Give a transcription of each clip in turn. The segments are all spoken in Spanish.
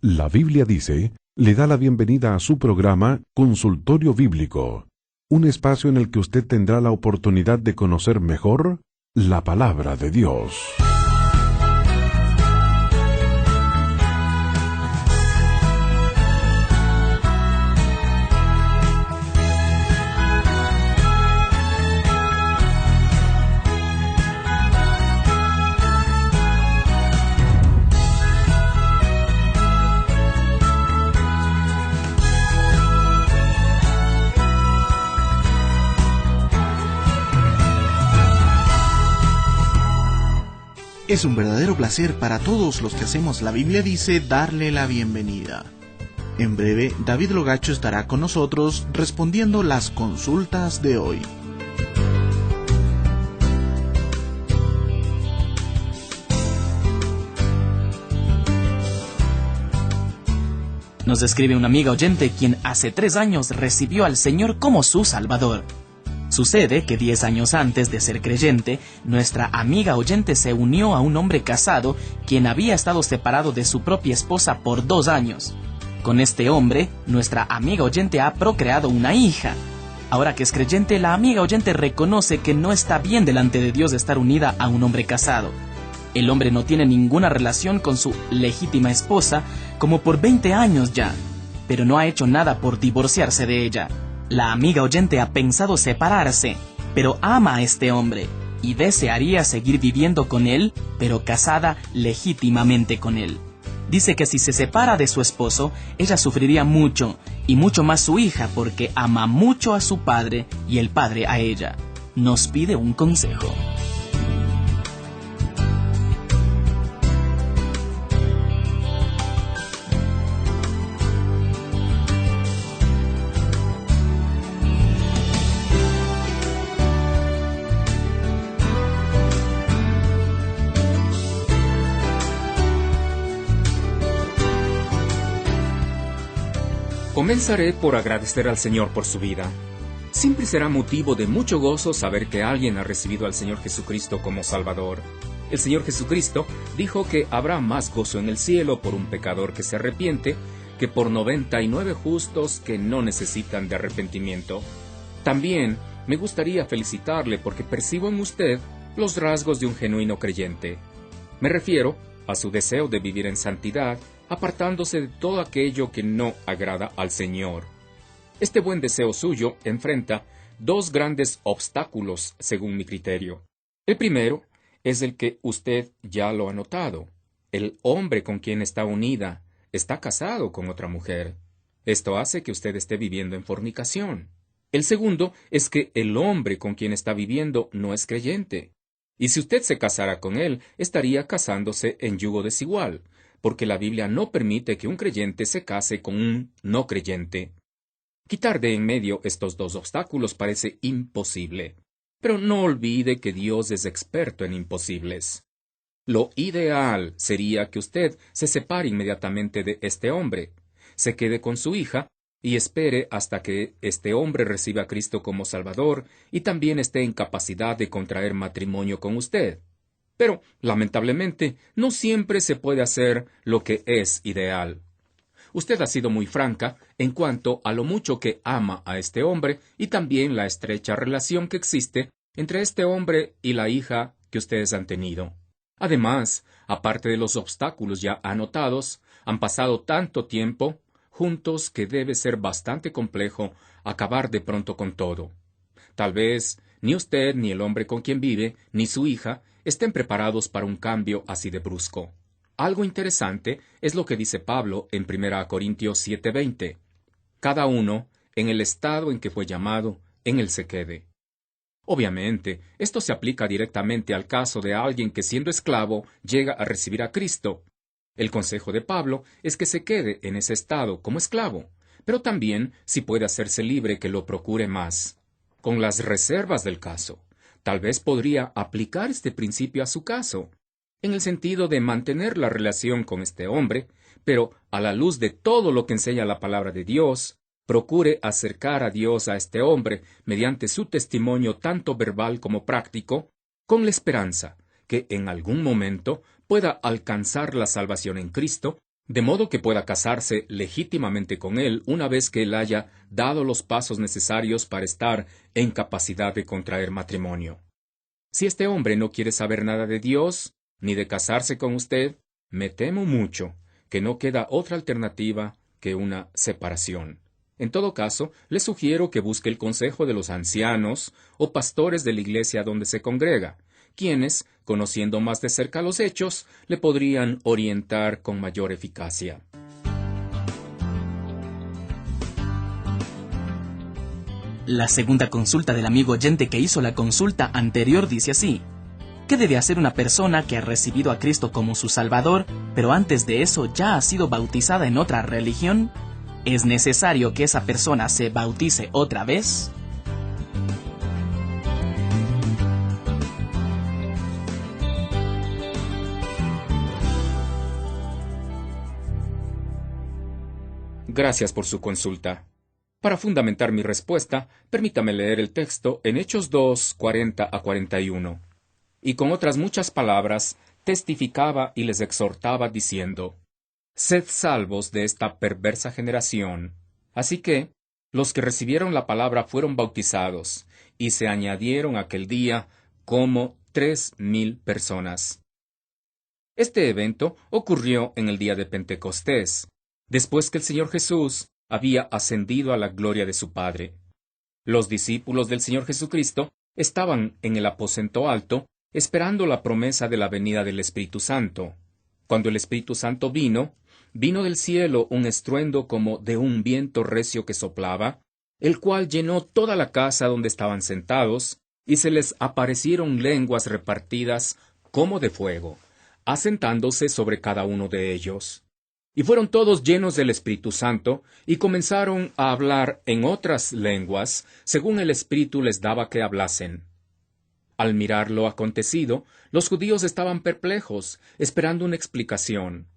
La Biblia dice, le da la bienvenida a su programa Consultorio Bíblico, un espacio en el que usted tendrá la oportunidad de conocer mejor la palabra de Dios. Es un verdadero placer para todos los que hacemos La Biblia Dice darle la bienvenida. En breve, David Logacho estará con nosotros respondiendo las consultas de hoy. Nos escribe una amiga oyente quien hace 3 años recibió al Señor como su Salvador. Sucede que 10 años antes de ser creyente, nuestra amiga oyente se unió a un hombre casado quien había estado separado de su propia esposa por 2 años. Con este hombre, nuestra amiga oyente ha procreado una hija. Ahora que es creyente, la amiga oyente reconoce que no está bien delante de Dios estar unida a un hombre casado. El hombre no tiene ninguna relación con su legítima esposa como por 20 años ya, pero no ha hecho nada por divorciarse de ella. La amiga oyente ha pensado separarse, pero ama a este hombre y desearía seguir viviendo con él, pero casada legítimamente con él. Dice que si se separa de su esposo, ella sufriría mucho, y mucho más su hija, porque ama mucho a su padre y el padre a ella. Nos pide un consejo. Comenzaré por agradecer al Señor por su vida. Siempre será motivo de mucho gozo saber que alguien ha recibido al Señor Jesucristo como Salvador. El Señor Jesucristo dijo que habrá más gozo en el cielo por un pecador que se arrepiente que por 99 justos que no necesitan de arrepentimiento. También me gustaría felicitarle porque percibo en usted los rasgos de un genuino creyente. Me refiero a su deseo de vivir en santidad, apartándose de todo aquello que no agrada al Señor. Este buen deseo suyo enfrenta 2 grandes obstáculos, según mi criterio. El primero es el que usted ya lo ha notado. El hombre con quien está unida está casado con otra mujer. Esto hace que usted esté viviendo en fornicación. El segundo es que el hombre con quien está viviendo no es creyente. Y si usted se casara con él, estaría casándose en yugo desigual, porque la Biblia no permite que un creyente se case con un no creyente. Quitar de en medio estos 2 obstáculos parece imposible, pero no olvide que Dios es experto en imposibles. Lo ideal sería que usted se separe inmediatamente de este hombre, se quede con su hija y espere hasta que este hombre reciba a Cristo como Salvador y también esté en capacidad de contraer matrimonio con usted. Pero, lamentablemente, no siempre se puede hacer lo que es ideal. Usted ha sido muy franca en cuanto a lo mucho que ama a este hombre y también la estrecha relación que existe entre este hombre y la hija que ustedes han tenido. Además, aparte de los obstáculos ya anotados, han pasado tanto tiempo juntos que debe ser bastante complejo acabar de pronto con todo. Tal vez ni usted, ni el hombre con quien vive, ni su hija estén preparados para un cambio así de brusco. Algo interesante es lo que dice Pablo en 1 Corintios 7:20. Cada uno, en el estado en que fue llamado, en él se quede. Obviamente, esto se aplica directamente al caso de alguien que siendo esclavo llega a recibir a Cristo. El consejo de Pablo es que se quede en ese estado como esclavo, pero también, si puede hacerse libre, que lo procure más. Con las reservas del caso, tal vez podría aplicar este principio a su caso, en el sentido de mantener la relación con este hombre, pero a la luz de todo lo que enseña la palabra de Dios, procure acercar a Dios a este hombre mediante su testimonio tanto verbal como práctico, con la esperanza que en algún momento pueda alcanzar la salvación en Cristo de modo que pueda casarse legítimamente con él una vez que él haya dado los pasos necesarios para estar en capacidad de contraer matrimonio. Si este hombre no quiere saber nada de Dios, ni de casarse con usted, me temo mucho que no queda otra alternativa que una separación. En todo caso, le sugiero que busque el consejo de los ancianos o pastores de la iglesia donde se congrega, quienes, conociendo más de cerca los hechos, le podrían orientar con mayor eficacia. La segunda consulta del amigo oyente que hizo la consulta anterior dice así: ¿qué debe hacer una persona que ha recibido a Cristo como su Salvador, pero antes de eso ya ha sido bautizada en otra religión? ¿Es necesario que esa persona se bautice otra vez? Gracias por su consulta. Para fundamentar mi respuesta, permítame leer el texto en Hechos 2, 40 a 41. Y con otras muchas palabras, testificaba y les exhortaba diciendo: Sed salvos de esta perversa generación. Así que, los que recibieron la palabra fueron bautizados, y se añadieron aquel día como 3,000 personas. Este evento ocurrió en el día de Pentecostés, después que el Señor Jesús había ascendido a la gloria de su Padre. Los discípulos del Señor Jesucristo estaban en el aposento alto, esperando la promesa de la venida del Espíritu Santo. Cuando el Espíritu Santo vino del cielo un estruendo como de un viento recio que soplaba, el cual llenó toda la casa donde estaban sentados, y se les aparecieron lenguas repartidas como de fuego, asentándose sobre cada uno de ellos. Y fueron todos llenos del Espíritu Santo, y comenzaron a hablar en otras lenguas, según el Espíritu les daba que hablasen. Al mirar lo acontecido, los judíos estaban perplejos, esperando una explicación.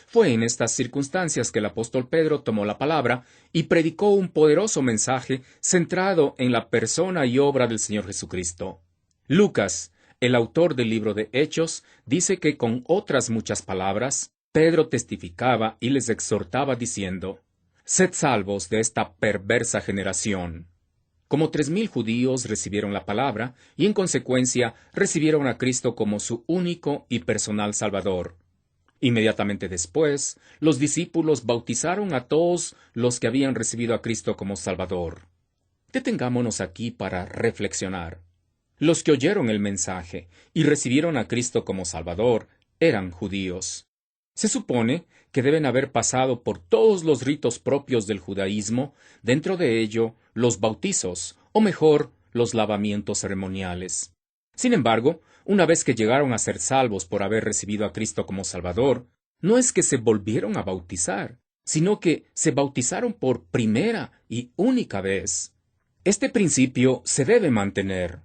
Fue en estas circunstancias que el apóstol Pedro tomó la palabra y predicó un poderoso mensaje centrado en la persona y obra del Señor Jesucristo. Lucas, el autor del libro de Hechos, dice que con otras muchas palabras, Pedro testificaba y les exhortaba diciendo: Sed salvos de esta perversa generación. Como 3,000 judíos recibieron la palabra y en consecuencia recibieron a Cristo como su único y personal Salvador. Inmediatamente después, los discípulos bautizaron a todos los que habían recibido a Cristo como Salvador. Detengámonos aquí para reflexionar. Los que oyeron el mensaje y recibieron a Cristo como Salvador eran judíos. Se supone que deben haber pasado por todos los ritos propios del judaísmo, dentro de ello los bautizos, o mejor, los lavamientos ceremoniales. Sin embargo, una vez que llegaron a ser salvos por haber recibido a Cristo como Salvador, no es que se volvieron a bautizar, sino que se bautizaron por primera y única vez. Este principio se debe mantener.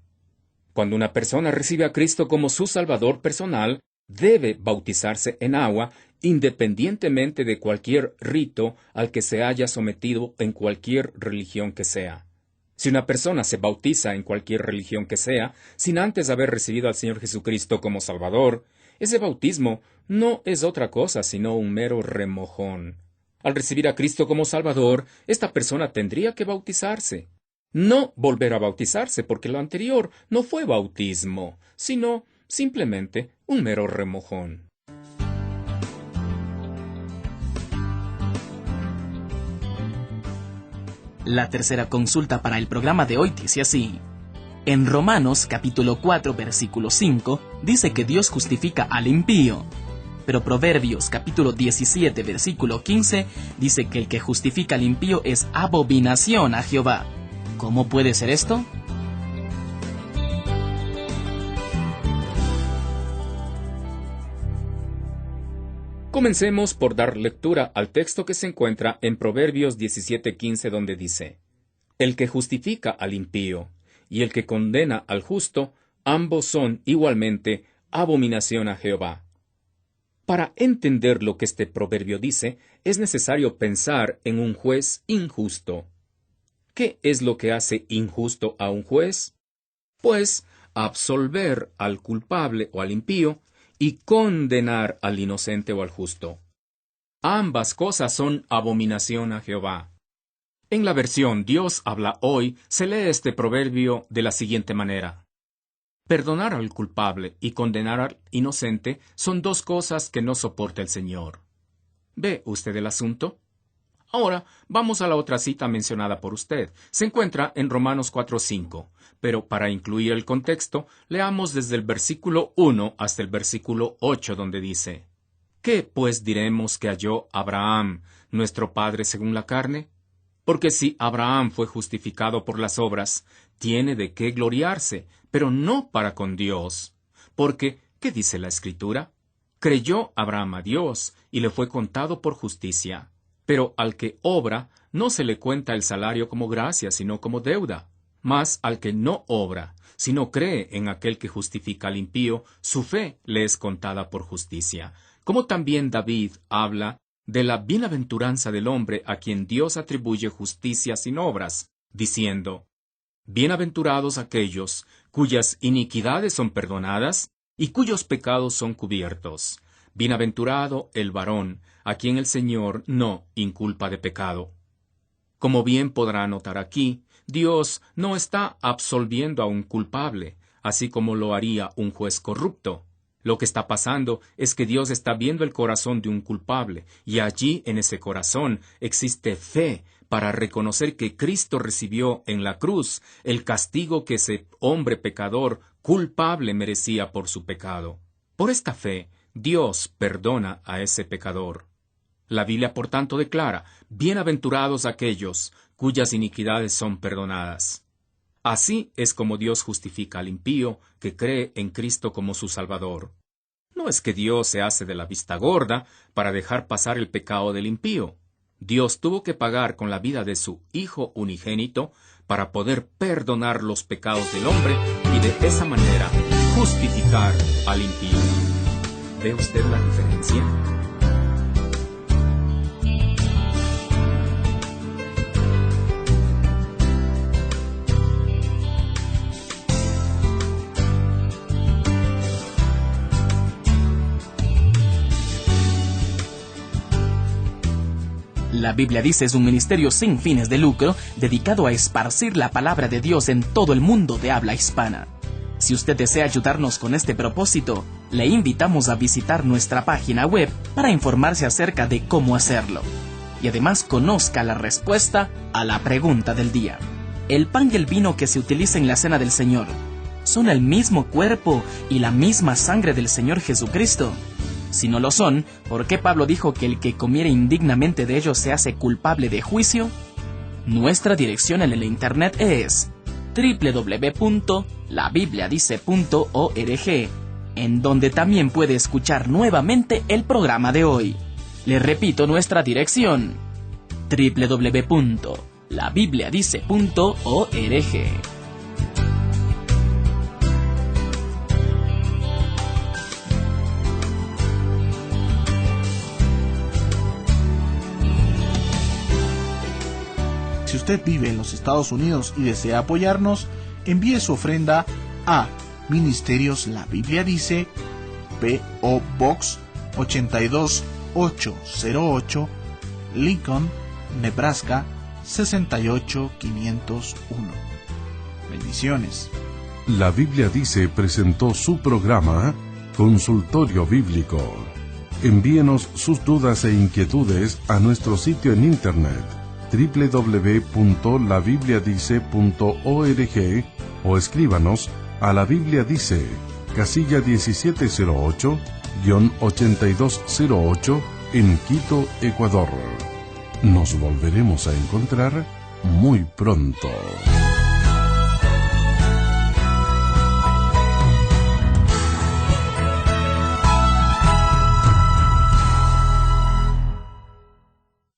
Cuando una persona recibe a Cristo como su Salvador personal, debe bautizarse en agua independientemente de cualquier rito al que se haya sometido en cualquier religión que sea. Si una persona se bautiza en cualquier religión que sea, sin antes haber recibido al Señor Jesucristo como Salvador, ese bautismo no es otra cosa sino un mero remojón. Al recibir a Cristo como Salvador, esta persona tendría que bautizarse. No volver a bautizarse, porque lo anterior no fue bautismo, sino simplemente un mero remojón. La tercera consulta para el programa de hoy dice así: en Romanos capítulo 4 versículo 5 dice que Dios justifica al impío, pero Proverbios capítulo 17 versículo 15 dice que el que justifica al impío es abominación a Jehová. ¿Cómo puede ser esto? Comencemos por dar lectura al texto que se encuentra en Proverbios 17:15, donde dice: El que justifica al impío y el que condena al justo, ambos son igualmente abominación a Jehová. Para entender lo que este proverbio dice, es necesario pensar en un juez injusto. ¿Qué es lo que hace injusto a un juez? Pues absolver al culpable o al impío y condenar al inocente o al justo. Ambas cosas son abominación a Jehová. En la versión Dios habla hoy, se lee este proverbio de la siguiente manera. Perdonar al culpable y condenar al inocente son dos cosas que no soporta el Señor. ¿Ve usted el asunto? Ahora, vamos a la otra cita mencionada por usted. Se encuentra en Romanos 4:5, pero para incluir el contexto, leamos desde el versículo 1 hasta el versículo 8, donde dice: ¿Qué, pues, diremos que halló Abraham, nuestro padre según la carne? Porque si Abraham fue justificado por las obras, tiene de qué gloriarse, pero no para con Dios. Porque, ¿qué dice la Escritura? Creyó Abraham a Dios, y le fue contado por justicia. Pero al que obra, no se le cuenta el salario como gracia, sino como deuda. Mas al que no obra, sino cree en aquel que justifica al impío, su fe le es contada por justicia. Como también David habla de la bienaventuranza del hombre a quien Dios atribuye justicia sin obras, diciendo: Bienaventurados aquellos cuyas iniquidades son perdonadas y cuyos pecados son cubiertos. Bienaventurado el varón a quien el Señor no inculpa de pecado. Como bien podrá notar aquí, Dios no está absolviendo a un culpable, así como lo haría un juez corrupto. Lo que está pasando es que Dios está viendo el corazón de un culpable, y allí en ese corazón existe fe para reconocer que Cristo recibió en la cruz el castigo que ese hombre pecador culpable merecía por su pecado. Por esta fe, Dios perdona a ese pecador. La Biblia, por tanto, declara: bienaventurados aquellos cuyas iniquidades son perdonadas. Así es como Dios justifica al impío que cree en Cristo como su Salvador. No es que Dios se hace de la vista gorda para dejar pasar el pecado del impío. Dios tuvo que pagar con la vida de su Hijo unigénito para poder perdonar los pecados del hombre y de esa manera justificar al impío. ¿Ve usted la diferencia? La Biblia dice es un ministerio sin fines de lucro dedicado a esparcir la palabra de Dios en todo el mundo de habla hispana. Si usted desea ayudarnos con este propósito, le invitamos a visitar nuestra página web para informarse acerca de cómo hacerlo. Y además conozca la respuesta a la pregunta del día. ¿El pan y el vino que se utiliza en la cena del Señor son el mismo cuerpo y la misma sangre del Señor Jesucristo? Si no lo son, ¿por qué Pablo dijo que el que comiere indignamente de ellos se hace culpable de juicio? Nuestra dirección en el internet es www.labibliadice.org, en donde también puede escuchar nuevamente el programa de hoy. Le repito nuestra dirección: www.labibliadice.org. Si usted vive en los Estados Unidos y desea apoyarnos, envíe su ofrenda a Ministerios La Biblia Dice, P.O. Box 82808, Lincoln, Nebraska 68501. Bendiciones. La Biblia Dice presentó su programa Consultorio Bíblico. Envíenos sus dudas e inquietudes a nuestro sitio en internet www.labibliadice.org o escríbanos a La Biblia Dice, casilla 1708-8208 en Quito, Ecuador. Nos volveremos a encontrar muy pronto.